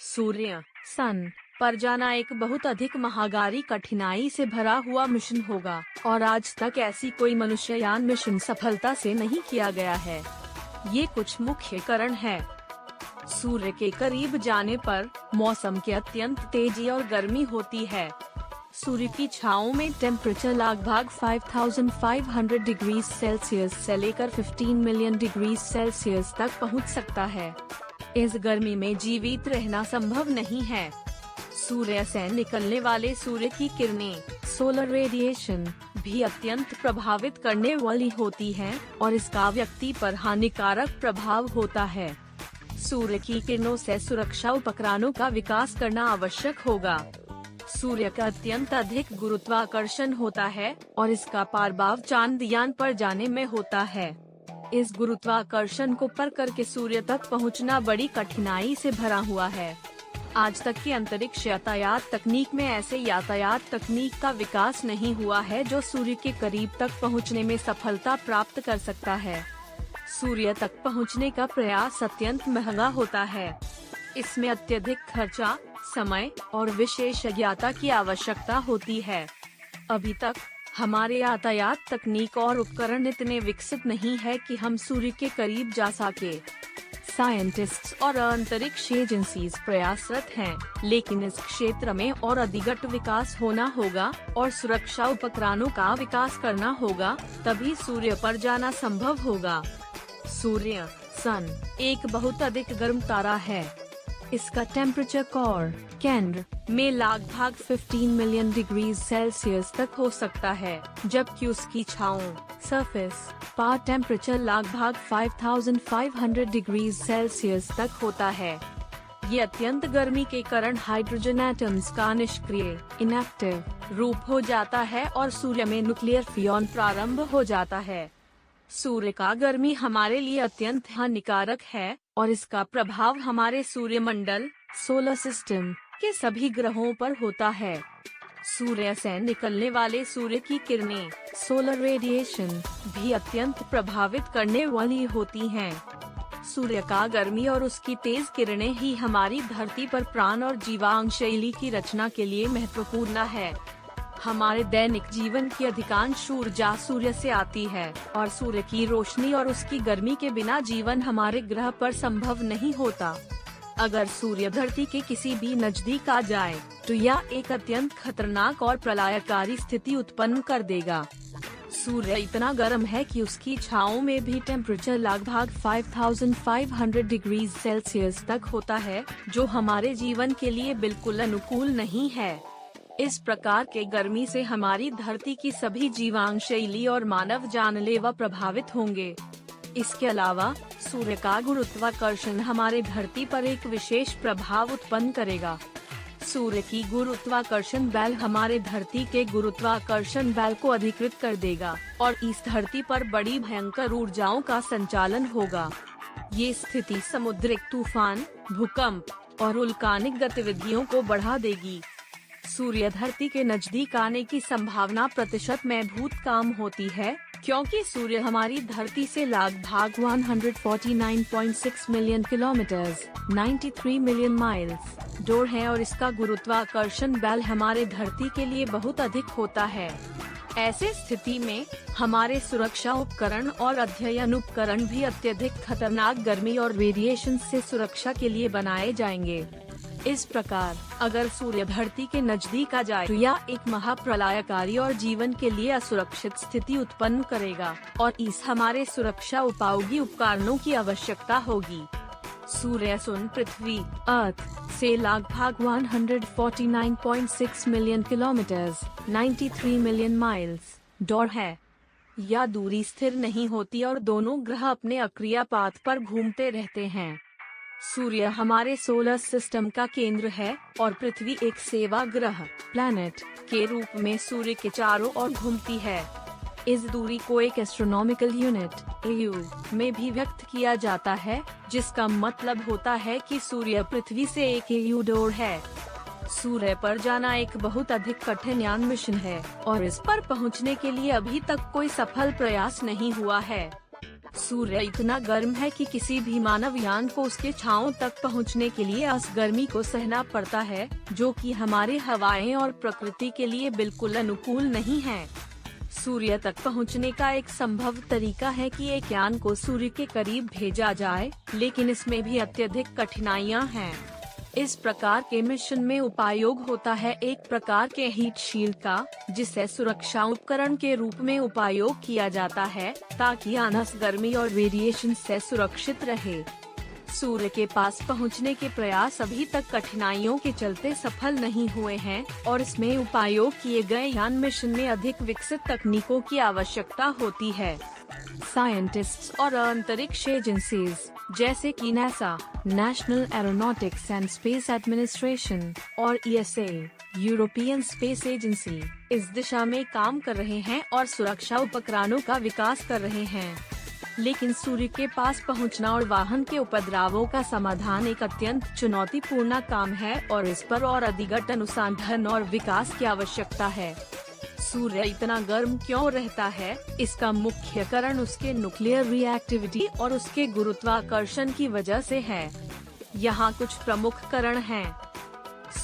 सूर्य सन पर जाना एक बहुत अधिक महागारी कठिनाई से भरा हुआ मिशन होगा और आज तक ऐसी कोई मनुष्ययान मिशन सफलता से नहीं किया गया है। ये कुछ मुख्य कारण है। सूर्य के करीब जाने पर मौसम की अत्यंत तेजी और गर्मी होती है। सूर्य की छांव में टेम्परेचर लगभग 5500 डिग्री सेल्सियस से लेकर 15 मिलियन डिग्री सेल्सियस तक पहुंच सकता है। इस गर्मी में जीवित रहना संभव नहीं है। सूर्य से निकलने वाले सूर्य की किरणें, सोलर रेडिएशन, भी अत्यंत प्रभावित करने वाली होती हैं और इसका व्यक्ति पर हानिकारक प्रभाव होता है। सूर्य की किरणों से सुरक्षा उपकरणों का विकास करना आवश्यक होगा। सूर्य का अत्यंत अधिक गुरुत्वाकर्षण होता है और इसका प्रभाव चांद्रयान पर जाने में होता है। इस गुरुत्वाकर्षण को पार करके सूर्य तक पहुंचना बड़ी कठिनाई से भरा हुआ है। आज तक की अंतरिक्ष यातायात तकनीक में ऐसे यातायात तकनीक का विकास नहीं हुआ है जो सूर्य के करीब तक पहुंचने में सफलता प्राप्त कर सकता है। सूर्य तक पहुंचने का प्रयास अत्यंत महंगा होता है। इसमें अत्यधिक खर्चा, समय और विशेषज्ञता की आवश्यकता होती है। अभी तक हमारे यातायात तकनीक और उपकरण इतने विकसित नहीं है कि हम सूर्य के करीब जा सके। साइंटिस्ट्स और अंतरिक्ष एजेंसीज प्रयासरत हैं, लेकिन इस क्षेत्र में और अधिक विकास होना होगा और सुरक्षा उपकरणों का विकास करना होगा, तभी सूर्य पर जाना संभव होगा। सूर्य सन एक बहुत अधिक गर्म तारा है। इसका टेम्परेचर कोर केंद्र में लगभग 15 मिलियन डिग्री सेल्सियस तक हो सकता है, जबकि उसकी छांव सरफेस पर टेम्परेचर लगभग 5500 डिग्री सेल्सियस तक होता है। ये अत्यंत गर्मी के कारण हाइड्रोजन एटम्स का निष्क्रिय इनएक्टिव रूप हो जाता है और सूर्य में न्यूक्लियर फ्यूजन प्रारंभ हो जाता है। सूर्य का गर्मी हमारे लिए अत्यंत हानिकारक है और इसका प्रभाव हमारे सूर्यमंडल, सोलर सिस्टम के सभी ग्रहों पर होता है। सूर्य से निकलने वाले सूर्य की किरणें, सोलर रेडिएशन, भी अत्यंत प्रभावित करने वाली होती हैं। सूर्य का गर्मी और उसकी तेज किरणें ही हमारी धरती पर प्राण और जीवांग शैली की रचना के लिए महत्वपूर्ण है। हमारे दैनिक जीवन की अधिकांश ऊर्जा सूर्य से आती है और सूर्य की रोशनी और उसकी गर्मी के बिना जीवन हमारे ग्रह पर संभव नहीं होता। अगर सूर्य धरती के किसी भी नजदीक आ जाए तो यह एक अत्यंत खतरनाक और प्रलयकारी स्थिति उत्पन्न कर देगा। सूर्य इतना गर्म है कि उसकी छांव में भी टेम्परेचर लगभग 5500 डिग्री सेल्सियस तक होता है, जो हमारे जीवन के लिए बिल्कुल अनुकूल नहीं है। इस प्रकार के गर्मी से हमारी धरती की सभी जीवांग शैली और मानव जानलेवा प्रभावित होंगे। इसके अलावा सूर्य का गुरुत्वाकर्षण हमारे धरती पर एक विशेष प्रभाव उत्पन्न करेगा। सूर्य की गुरुत्वाकर्षण बल हमारे धरती के गुरुत्वाकर्षण बल को अधिकृत कर देगा और इस धरती पर बड़ी भयंकर ऊर्जाओं का संचालन होगा। ये स्थिति समुद्रिक तूफान, भूकंप और वोल्कानिक गतिविधियों को बढ़ा देगी। सूर्य धरती के नजदीक आने की संभावना प्रतिशत में बहुत कम होती है, क्योंकि सूर्य हमारी धरती से लगभग 149.6 मिलियन किलोमीटर 93 मिलियन माइल्स दूर है और इसका गुरुत्वाकर्षण बल हमारे धरती के लिए बहुत अधिक होता है। ऐसे स्थिति में हमारे सुरक्षा उपकरण और अध्ययन उपकरण भी अत्यधिक खतरनाक गर्मी और रेडिएशन से सुरक्षा के लिए बनाए जाएंगे। इस प्रकार अगर सूर्य धरती के नजदीक आ जाए तो यह एक महाप्रलयकारी और जीवन के लिए असुरक्षित स्थिति उत्पन्न करेगा और इस हमारे सुरक्षा उपयोगी उपकरणों की आवश्यकता होगी। सूर्य सुन पृथ्वी अर्थ से लगभग 149.6 मिलियन किलोमीटर 93 मिलियन माइल्स दूर है। यह दूरी स्थिर नहीं होती और दोनों ग्रह अपने अक्रिय पाथ पर घूमते रहते हैं। सूर्य हमारे सोलर सिस्टम का केंद्र है और पृथ्वी एक सेवा ग्रह प्लैनेट के रूप में सूर्य के चारों ओर घूमती है। इस दूरी को एक एस्ट्रोनॉमिकल यूनिट AU में भी व्यक्त किया जाता है, जिसका मतलब होता है कि सूर्य पृथ्वी से 1 AU दूर है। सूर्य पर जाना एक बहुत अधिक कठिन यान मिशन है और इस पर पहुंचने के लिए अभी तक कोई सफल प्रयास नहीं हुआ है। सूर्य इतना गर्म है कि किसी भी मानव यान को उसके छांव तक पहुंचने के लिए उस गर्मी को सहना पड़ता है, जो कि हमारे हवाएं और प्रकृति के लिए बिल्कुल अनुकूल नहीं है। सूर्य तक पहुंचने का एक संभव तरीका है कि एक यान को सूर्य के करीब भेजा जाए, लेकिन इसमें भी अत्यधिक कठिनाइयां हैं। इस प्रकार के मिशन में उपयोग होता है एक प्रकार के हीट शील्ड का, जिसे सुरक्षा उपकरण के रूप में उपयोग किया जाता है, ताकि यान उस गर्मी और रेडिएशन से सुरक्षित रहे। सूर्य के पास पहुंचने के प्रयास अभी तक कठिनाइयों के चलते सफल नहीं हुए हैं और इसमें उपयोग किए गए यान मिशन में अधिक विकसित तकनीकों की आवश्यकता होती है। साइंटिस्ट्स और अंतरिक्ष एजेंसीज जैसे कि NASA, national aeronautics and space administration और ESA, यूरोपियन स्पेस एजेंसी, इस दिशा में काम कर रहे हैं और सुरक्षा उपकरणों का विकास कर रहे हैं। लेकिन सूर्य के पास पहुंचना और वाहन के उपद्रवों का समाधान एक अत्यंत चुनौतीपूर्ण काम है और इस पर और अधिक अनुसंधान और विकास की आवश्यकता है। सूर्य इतना गर्म क्यों रहता है? इसका मुख्य कारण उसके न्यूक्लियर रिएक्टिविटी और उसके गुरुत्वाकर्षण की वजह से है। यहाँ कुछ प्रमुख कारण हैं।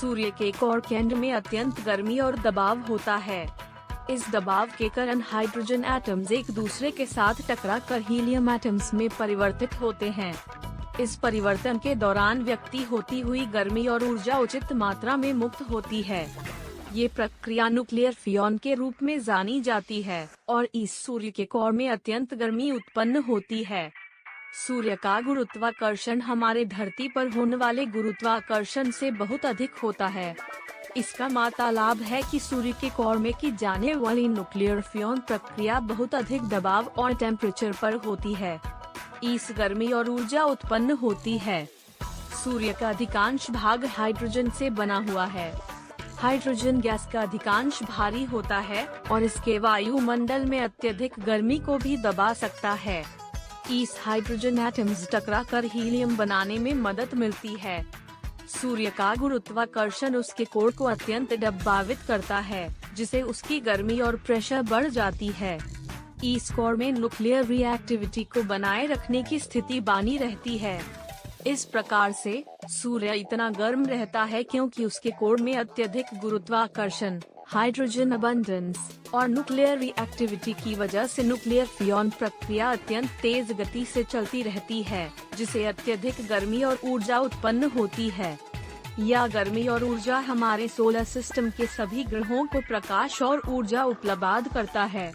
सूर्य के कोर केंद्र में अत्यंत गर्मी और दबाव होता है। इस दबाव के कारण हाइड्रोजन एटम्स एक दूसरे के साथ टकराकर हीलियम एटम्स में परिवर्तित होते हैं। इस परिवर्तन के दौरान व्यक्ति होती हुई गर्मी और ऊर्जा उचित मात्रा में मुक्त होती है। ये प्रक्रिया न्यूक्लियर फ्यूजन के रूप में जानी जाती है और इस सूर्य के कोर में अत्यंत गर्मी उत्पन्न होती है। सूर्य का गुरुत्वाकर्षण हमारे धरती पर होने वाले गुरुत्वाकर्षण से बहुत अधिक होता है। इसका मतलब है कि सूर्य के कोर में की जाने वाली न्यूक्लियर फ्यूजन प्रक्रिया बहुत अधिक दबाव और टेम्परेचर पर होती है। इस गर्मी और ऊर्जा उत्पन्न होती है। सूर्य का अधिकांश भाग हाइड्रोजन से बना हुआ है। हाइड्रोजन गैस का अधिकांश भारी होता है और इसके वायुमंडल में अत्यधिक गर्मी को भी दबा सकता है। इस हाइड्रोजन एटम्स टकराकर हीलियम बनाने में मदद मिलती है। सूर्य का गुरुत्वाकर्षण उसके कोर को अत्यंत दबावित करता है, जिसे उसकी गर्मी और प्रेशर बढ़ जाती है। इस कोर में न्यूक्लियर रिएक्टिविटी को बनाए रखने की स्थिति बनी रहती है। इस प्रकार से सूर्य इतना गर्म रहता है क्योंकि उसके कोर में अत्यधिक गुरुत्वाकर्षण, हाइड्रोजन अबंडेंस और न्यूक्लियर रिएक्टिविटी की वजह से न्यूक्लियर फ्यूजन प्रक्रिया अत्यंत तेज गति से चलती रहती है, जिसे अत्यधिक गर्मी और ऊर्जा उत्पन्न होती है। यह गर्मी और ऊर्जा हमारे सोलर सिस्टम के सभी ग्रहों को प्रकाश और ऊर्जा उपलब्ध करता है।